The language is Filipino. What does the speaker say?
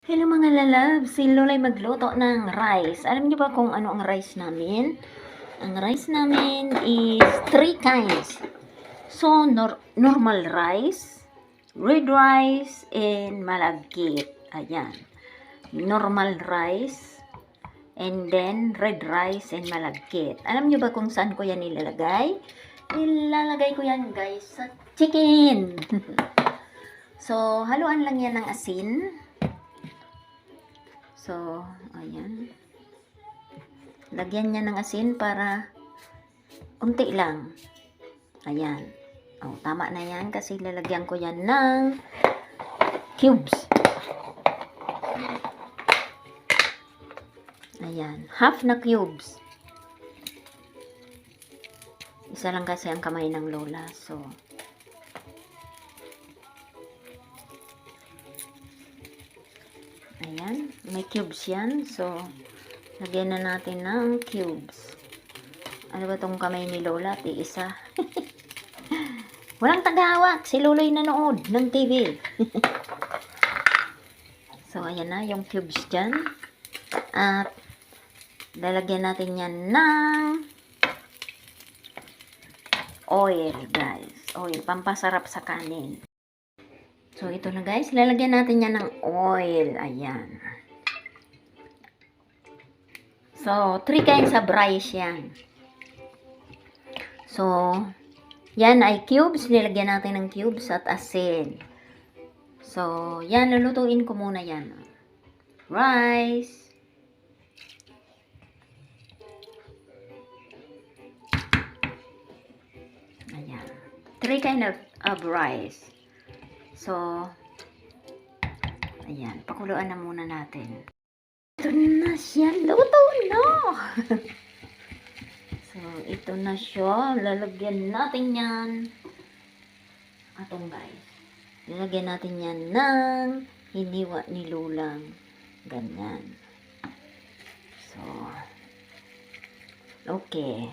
Hello mga lalab, si Lolay magluto ng rice. Alam niyo ba kung ano ang rice namin? Ang rice namin is 3 kinds. So, normal rice, red rice, and malagkit. Ayan. Normal rice, and then red rice and malagkit. Alam niyo ba kung saan ko yan ilalagay? Ilalagay ko yan guys sa chicken. So, haluan lang yan ng asin. So, ayan. Lagyan niya ng asin para unti lang. Ayan. Oh, tama na yan kasi lalagyan ko yan ng cubes. Ayan. Half na cubes. Isa lang kasi ang kamay ng lola. So, ayan, may cubes yan. So, lagyan na natin ng cubes. Ano ba tong kamay ni Lola? Isa. Walang tagahawak. Si Lolo'y nanood ng TV. So, ayan na yung cubes dyan. At, lalagyan natin yan ng oil, guys. Oil, pampasarap sa kanin. So, ito na guys. Lalagyan natin yan ng oil. Ayan. So, 3 kinds of rice yan. So, yan ay cubes. Nilagyan natin ng cubes at asin. So, yan. Lulutuin ko muna yan. Rice. Ayan. 3 kinds of rice. So, ayan. Pakuluan na muna natin. Ito na siya. Luto na! So, ito na siya. Lalagyan natin yan. Atong guys. Lalagyan natin yan ng hiniwa ni Lulang. Ganyan. So, okay.